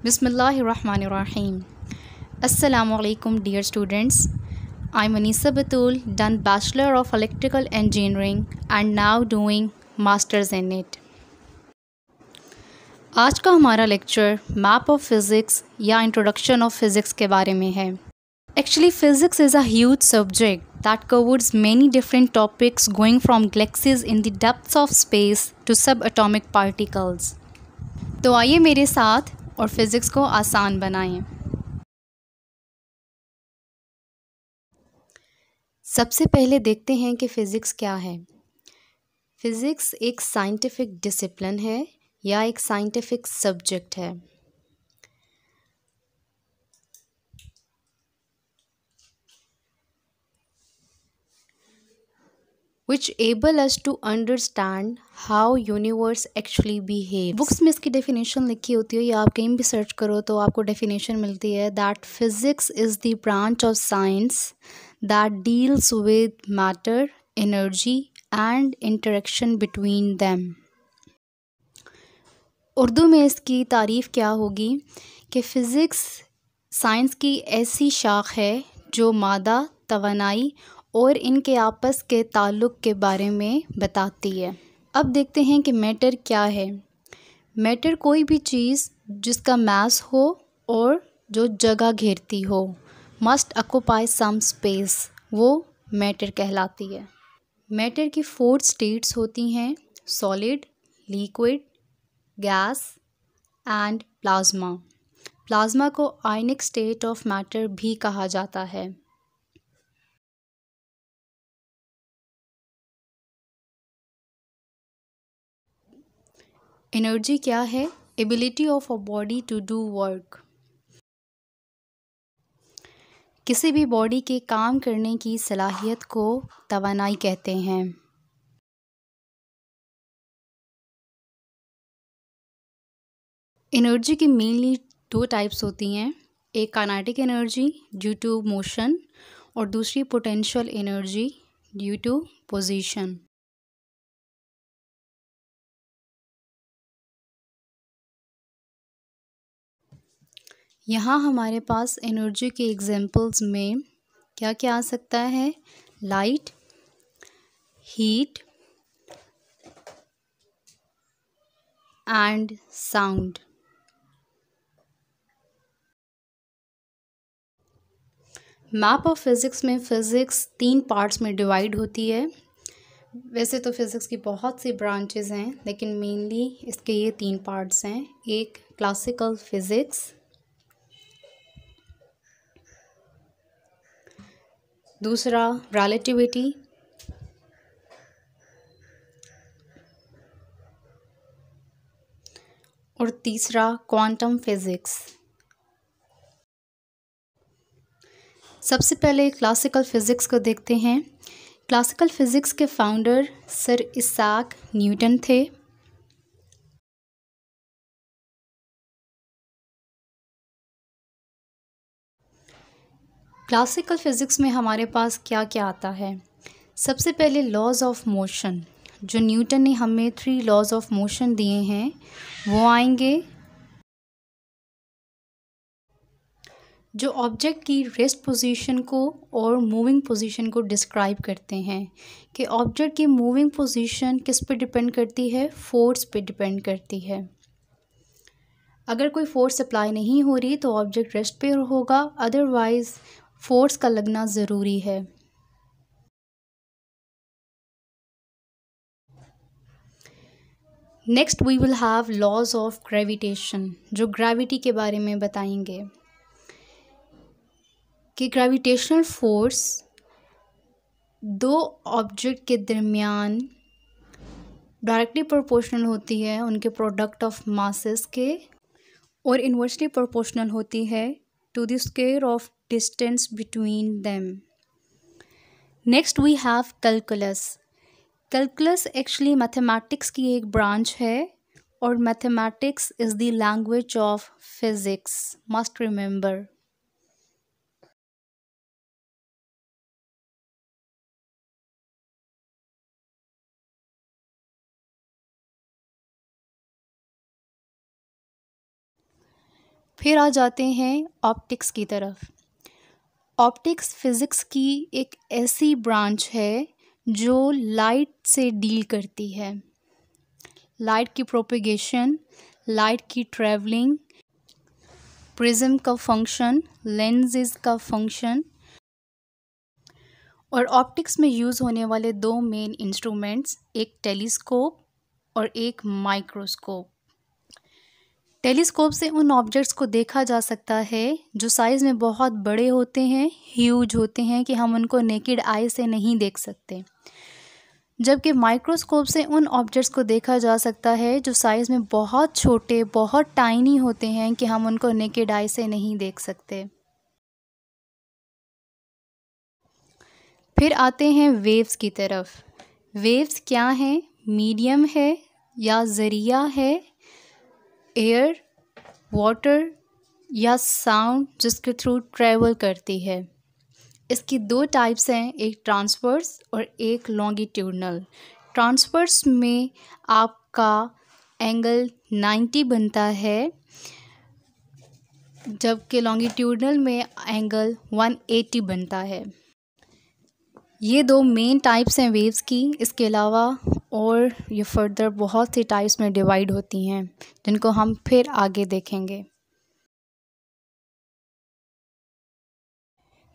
Bismillahirrahmanirrahim. Assalamu alaikum dear students. I'm Anisa Batul, done Bachelor of Electrical Engineering and now doing Masters in it. आज का हमारा lecture map of physics या introduction of physics के बारे में है. Actually, physics is a huge subject that covers many different topics going from galaxies in the depths of space to subatomic particles. तो आइए मेरे साथ और फिज़िक्स को आसान बनाएं. सबसे पहले देखते हैं कि फ़िज़िक्स क्या है. फ़िज़िक्स एक साइंटिफिक डिसिप्लिन है या एक साइंटिफिक सब्जेक्ट है. which able us to understand how universe actually behaves. Books में इसकी डेफिनेशन लिखी होती है या आप कहीं भी सर्च करो तो आपको डेफिनेशन मिलती है that physics is the branch of science that deals with matter, energy and interaction between them. Urdu में इसकी तारीफ़ क्या होगी कि फ़िज़िक्स साइंस की ऐसी शाख है जो मादा, तवानाई और इनके आपस के ताल्लुक़ के बारे में बताती है. अब देखते हैं कि मैटर क्या है. मैटर कोई भी चीज़ जिसका मास हो और जो जगह घेरती हो, मस्ट ऑक्यूपाई सम स्पेस, वो मैटर कहलाती है. मैटर की 4 स्टेट्स होती हैं: solid, liquid, gas and plasma. Plasma को आयनिक स्टेट ऑफ मैटर भी कहा जाता है. एनर्जी क्या है? Ability of a body to do work. किसी भी बॉडी के काम करने की सलाहियत को तवानाई कहते हैं. एनर्जी की मेनली 2 टाइप्स होती हैं. एक kinetic energy due to motion और दूसरी potential energy due to position. यहाँ हमारे पास एनर्जी के एग्जांपल्स में क्या क्या आ सकता है? Light, heat and sound. Map of physics में फ़िज़िक्स 3 पार्ट्स में डिवाइड होती है. वैसे तो फ़िज़िक्स की बहुत सी ब्रांचेस हैं लेकिन मेनली इसके ये 3 पार्ट्स हैं. एक क्लासिकल फ़िज़िक्स, दूसरा रिलेटिविटी और तीसरा क्वांटम फिज़िक्स. सबसे पहले क्लासिकल फ़िज़िक्स को देखते हैं. क्लासिकल फ़िज़िक्स के फाउंडर सर इसैक न्यूटन थे. क्लासिकल फ़िज़िक्स में हमारे पास क्या क्या आता है? सबसे पहले लॉज ऑफ मोशन. जो न्यूटन ने हमें 3 लॉज ऑफ मोशन दिए हैं वो आएंगे. जो ऑब्जेक्ट की रेस्ट पोजीशन को और मूविंग पोजीशन को डिस्क्राइब करते हैं कि ऑब्जेक्ट की मूविंग पोजीशन किस पे डिपेंड करती है? फोर्स पे डिपेंड करती है. अगर कोई फोर्स अप्लाई नहीं हो रही तो ऑब्जेक्ट रेस्ट पे होगा, अदरवाइज फोर्स का लगना ज़रूरी है. Next we will have laws of gravitation, जो ग्रेविटी के बारे में बताएंगे कि ग्रेविटेशनल फोर्स 2 ऑब्जेक्ट के दरमियान डायरेक्टली प्रोपोर्शनल होती है उनके प्रोडक्ट ऑफ मासेस के और इन्वर्सली प्रोपोर्शनल होती है to the square of distance between them. Next we have calculus. Calculus actually mathematics की एक ब्रांच है और mathematics is the language of physics, must remember. फिर आ जाते हैं ऑप्टिक्स की तरफ। ऑप्टिक्स फिज़िक्स की एक ऐसी ब्रांच है जो लाइट से डील करती है। लाइट की प्रोपेगेशन, लाइट की ट्रैवलिंग, प्रिज्म का फंक्शन, लेंसेज का फंक्शन, और ऑप्टिक्स में यूज़ होने वाले दो मेन इंस्ट्रूमेंट्स, एक टेलीस्कोप और एक माइक्रोस्कोप। टेलीस्कोप से उन ऑब्जेक्ट्स को देखा जा सकता है जो साइज़ में बहुत बड़े होते हैं, ह्यूज होते हैं, कि हम उनको नेकेड आई से नहीं देख सकते। जबकि माइक्रोस्कोप से उन ऑब्जेक्ट्स को देखा जा सकता है जो साइज़ में बहुत छोटे, बहुत टाइनी होते हैं, कि हम उनको नेकेड आई से नहीं देख सकते। फिर आते हैं वेव्स की तरफ। वेव्स क्या हैं? मीडियम है या ज़रिया है, एयर, वाटर या साउंड जिसके थ्रू ट्रैवल करती है। इसकी दो टाइप्स हैं, एक ट्रांसवर्स और एक लॉन्गिट्यूडनल। ट्रांसवर्स में आपका एंगल 90 बनता है, जबकि लॉन्गिट्यूडनल में एंगल 180 बनता है। ये दो मेन टाइप्स हैं वेव्स की। इसके अलावा और ये फर्दर बहुत सी टाइप्स में डिवाइड होती हैं, जिनको हम फिर आगे देखेंगे।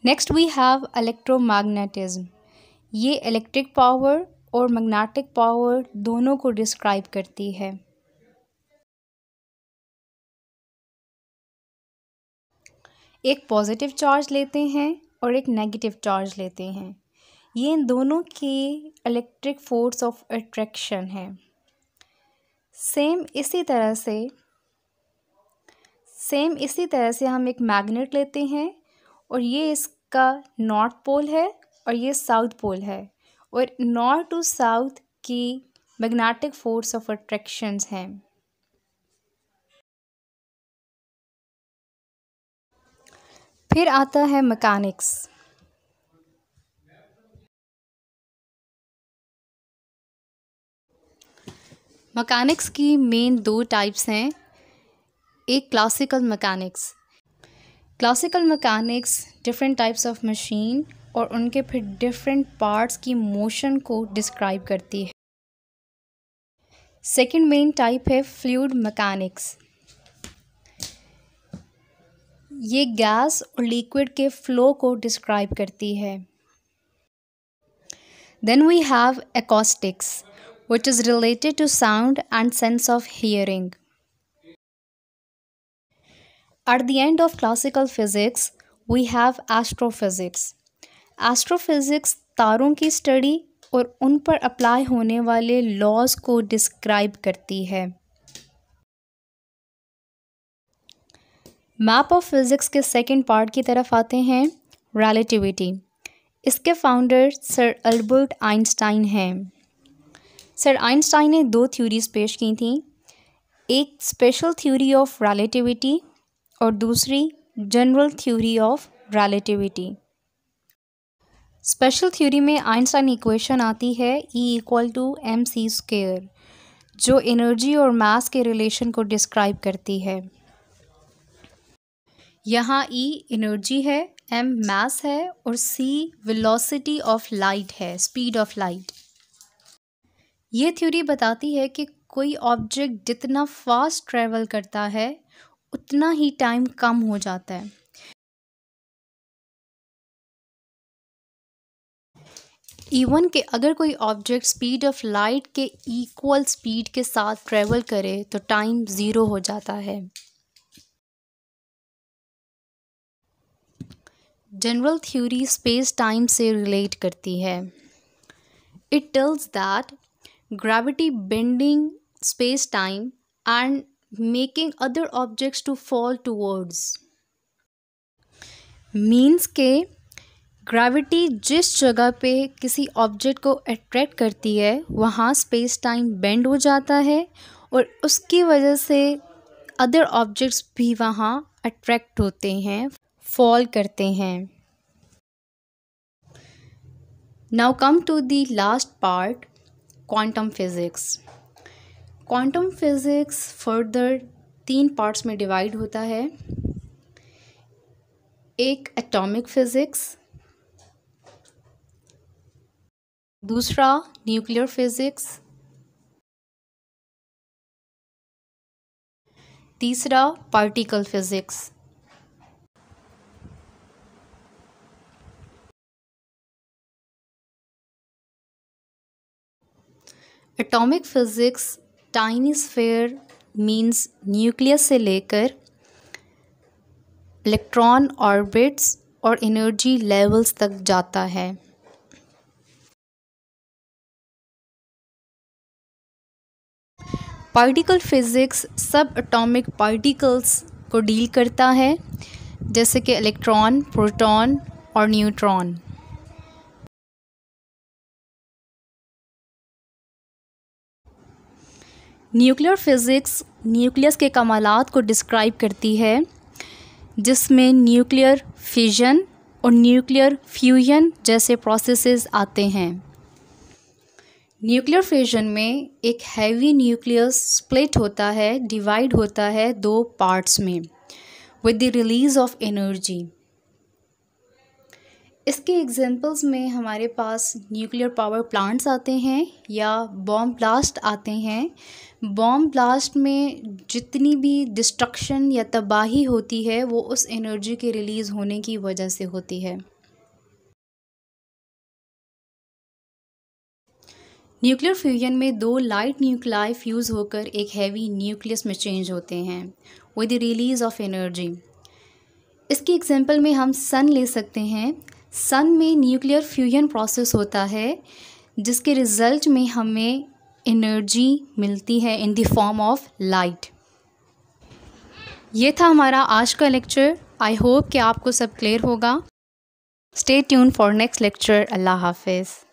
Next we have electromagnetism. ये इलेक्ट्रिक पावर और मैग्नेटिक पावर दोनों को डिस्क्राइब करती है। एक पॉजिटिव चार्ज लेते हैं और एक नेगेटिव चार्ज लेते हैं। ये इन दोनों की इलेक्ट्रिक फोर्स ऑफ अट्रैक्शन है। सेम इसी तरह से हम एक मैग्नेट लेते हैं और ये इसका नॉर्थ पोल है और ये साउथ पोल है, और नॉर्थ टू साउथ की मैग्नेटिक फोर्स ऑफ अट्रैक्शंस हैं। फिर आता है मैकेनिक्स। मैकेनिक्स की मेन दो टाइप्स हैं, एक classical mechanics. Classical mechanics different types of machine और उनके फिर डिफरेंट पार्ट्स की मोशन को डिस्क्राइब करती है। सेकंड मेन टाइप है फ्लूइड मैकेनिक्स। ये गैस और लिक्विड के फ्लो को डिस्क्राइब करती है। Then we have acoustics, which is related to sound and sense of hearing. At the end of classical physics, we have astrophysics. Astrophysics तारों की study और उन पर अप्लाई होने वाले लॉज को डिस्क्राइब करती है। मैप ऑफ फिज़िक्स के सेकंड पार्ट की तरफ आते हैं, रिलेटिविटी। इसके फाउंडर सर अल्बर्ट आइंस्टाइन हैं। सर आइंस्टाइन ने दो थ्योरीज पेश की थी, एक स्पेशल थ्योरी ऑफ रिलेटिविटी और दूसरी general theory of relativity. Special theory में आइंस्टाइन इक्वेशन आती है E=mc², जो एनर्जी और मास के रिलेशन को डिस्क्राइब करती है। यहाँ E एनर्जी है, m मास है और c वेलोसिटी ऑफ लाइट है, स्पीड ऑफ लाइट। ये थ्योरी बताती है कि कोई ऑब्जेक्ट जितना फास्ट ट्रैवल करता है उतना ही टाइम कम हो जाता है। इवन कि अगर कोई ऑब्जेक्ट स्पीड ऑफ लाइट के इक्वल स्पीड के साथ ट्रैवल करे तो टाइम 0 हो जाता है। जनरल थ्योरी स्पेस टाइम से रिलेट करती है। It tells that gravity bending space time and making other objects to fall towards. Means के ग्रेविटी जिस जगह पे किसी ऑब्जेक्ट को अट्रैक्ट करती है वहाँ स्पेस टाइम बेंड हो जाता है और उसकी वजह से अदर ऑब्जेक्ट्स भी वहाँ अट्रैक्ट होते हैं, फॉल करते हैं। Now come to the last part, quantum physics. Quantum physics further 3 parts में डिवाइड होता है। एक एटॉमिक फिज़िक्स, दूसरा न्यूक्लियर फिज़िक्स, तीसरा particle physics. Atomic physics tiny sphere means nucleus से लेकर इलेक्ट्रॉन ऑर्बिट्स और एनर्जी लेवल्स तक जाता है। Particle physics subatomic particles को डील करता है, जैसे कि इलेक्ट्रॉन, प्रोटॉन और न्यूट्रॉन। न्यूक्लियर फिज़िक्स न्यूक्लियस के कमालात को डिस्क्राइब करती है, जिसमें न्यूक्लियर फिजन और न्यूक्लियर फ्यूजन जैसे प्रोसेसेस आते हैं। न्यूक्लियर फिजन में एक हैवी न्यूक्लियस स्प्लिट होता है, डिवाइड होता है 2 पार्ट्स में with the release of energy. इसके एग्जांपल्स में हमारे पास न्यूक्लियर पावर प्लांट्स आते हैं या बॉम्ब ब्लास्ट आते हैं। बॉम्ब ब्लास्ट में जितनी भी डिस्ट्रक्शन या तबाही होती है वो उस एनर्जी के रिलीज़ होने की वजह से होती है। न्यूक्लियर फ्यूजन में 2 लाइट न्यूक्लाई फ्यूज़ होकर एक हैवी न्यूक्लियस में चेंज होते हैं with the release of energy. इसकी एग्जांपल में हम सन ले सकते हैं। सन में न्यूक्लियर फ्यूजन प्रोसेस होता है, जिसके रिज़ल्ट में हमें एनर्जी मिलती है in the form of light. ये था हमारा आज का लेक्चर। आई होप कि आपको सब क्लियर होगा। Stay tune for next lecture. अल्लाह हाफिज़।